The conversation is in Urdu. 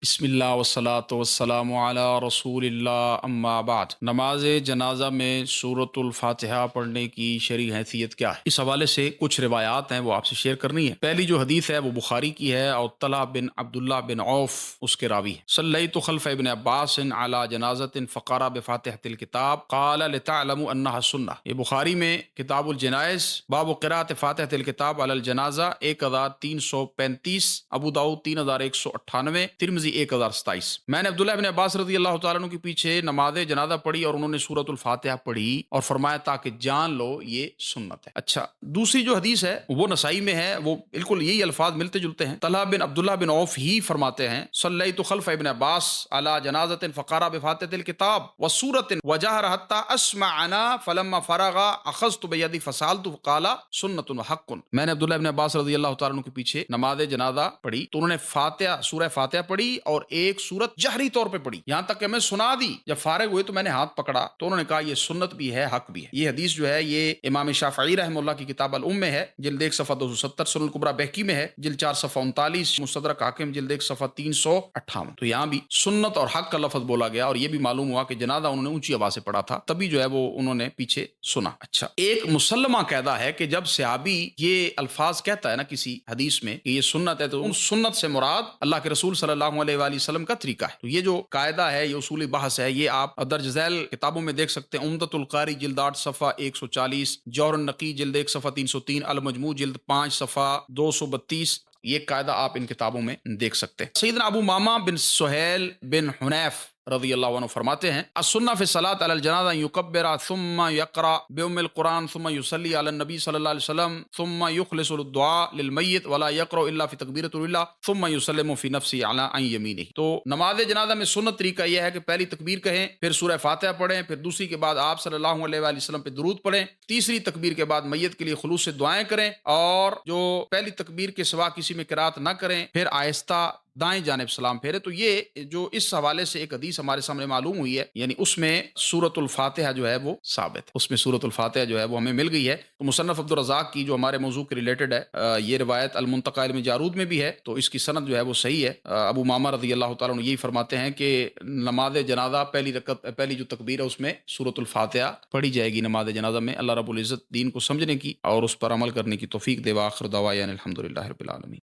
بسم اللہ والصلاۃ والسلام علی رسول اللہ اما بعد۔ نماز جنازہ میں سورۃ الفاتحہ پڑھنے کی شرعی حیثیت کیا ہے؟ اس حوالے سے کچھ روایات ہیں، وہ آپ سے شیئر کرنی ہے۔ پہلی جو حدیث ہے وہ بخاری کی ہے، اور طلحہ بن عبداللہ بن عوف اس کے راوی ہیں۔ صلیت خلف ابن عباس علی جنازۃ فقرأ بفاتحۃ الکتاب قال لتعلموا انها سنہ۔ یہ بخاری میں کتاب الجنائز باب قراءۃ فاتحۃ الکتاب علی الجنازہ 1335، ابو داؤد 3198، ترمذی 1027۔ میں نے عبداللہ بن عباس رضی اللہ تعالیٰ عنہ کے پیچھے نماز جنازہ پڑھی اور انہوں نے سورۃ الفاتحہ پڑھی اور فرمایا تاکہ جان لو یہ سنت ہے۔ اچھا، دوسری جو حدیث ہے وہ نسائی میں ہے، وہ بالکل یہی الفاظ ملتے جلتے ہیں۔ طلحہ بن عبداللہ بن عوف ہی فرماتے ہیں صلیت خلف ابن عباس علی جنازۃ فقرأ بفاتحۃ الکتاب وسورۃ وجہر حتی اسمع انا فلما فرغ اخذت بیدی فسالت قال سنت وحق۔ میں نے عبداللہ بن عباس رضی اللہ تعالیٰ عنہ کے پیچھے نماز جنازہ پڑھی تو انہوں نے فاتحہ سورہ فاتحہ پڑھی اور ایک سورت جہری طور پہ پڑھی، یہاں تک کہ میں سنا دی۔ جب فارغ ہوئے تو میں نے ہاتھ پکڑا تو انہوں نے کہا یہ سنت بھی ہے، حق بھی ہے۔ یہ حدیث جو ہے یہ امام شافعی رحمہ اللہ کی کتاب الام میں ہے، جلد 1 صفحہ 270، سنن الکبریٰ بہقی میں ہے جلد 4 صفحہ 39، مستدرک حاکم جلد 1 صفحہ 358۔ تو یہاں بھی سنت اور حق کا لفظ بولا گیا، اور یہ بھی معلوم ہوا کہ جنازہ انہوں نے اونچی آواز سے پڑھا تھا، تبھی جو ہے وہ انہوں نے پیچھے سنا۔ اچھا، ایک مسلمہ قاعدہ ہے کہ جب صحابی یہ الفاظ کہتا ہے نا کسی حدیث میں کہ یہ سنت ہے، تو ان سنت سے مراد اللہ کے رسول صلی اللہ علیہ وآلہ وسلم کا طریقہ ہے۔ تو یہ جو قاعدہ ہے، یہ اصولی بحث ہے، یہ آپ درج ذیل کتابوں میں دیکھ سکتے ہیں۔ عمدۃ القاری جلد 8 صفحہ 140، جوہر النقی جلد 1 صفحہ 303، المجموع جلد 5 صفحہ 232، یہ قاعدہ آپ ان کتابوں میں دیکھ سکتے ہیں۔ سیدنا ابو ماما بن سہیل بن حنیف رضی اللہ عنہ فرماتے ہیں السنہ فی الصلاۃ علی الجنازہ یکبر ثم یقرأ بام القرآن ثم یصلی علی النبی صلی اللہ علیہ وسلم ثم یخلص الدعاء للمیت ولا یقرأ الا فی تکبیرۃ الاولی ثم یسلم فی نفسہ علی عن یمینہ۔ تو نماز جنازہ میں سنت طریقہ یہ ہے کہ پہلی تکبیر کہیں، پھر سورہ فاتحہ پڑھیں، پھر دوسری کے بعد آپ صلی اللہ علیہ وآلہ وسلم پہ درود پڑھیں، تیسری تکبیر کے بعد میت کے لیے خلوص سے دعائیں کریں، اور جو پہلی تکبیر کے سوا کسی میں قرات نہ کریں، پھر آہستہ دائیں جانب سلام پھیرے۔ تو یہ جو اس حوالے سے ایک حدیث ہمارے سامنے معلوم ہوئی ہے، یعنی اس میں سورۃ الفاتحہ جو ہے وہ ثابت ہے، اس میں سورۃ الفاتحہ جو ہے وہ ہمیں مل گئی ہے۔ تو مصنف عبدالرزاق کی جو ہمارے موضوع کے ریلیٹڈ ہے، یہ روایت المنتقى علم جارود میں بھی ہے، تو اس کی سند جو ہے وہ صحیح ہے۔ ابو ماما رضی اللہ تعالیٰ عنہ یہی فرماتے ہیں کہ نماز جنازہ پہلی جو تکبیر ہے اس میں سورۃ الفاتحہ پڑھی جائے گی نماز جنازہ میں۔ اللہ رب العزت دین کو سمجھنے کی اور اس پر عمل کرنے کی توفیق دے۔ وآخر دعوانا الحمدللہ رب العالمین۔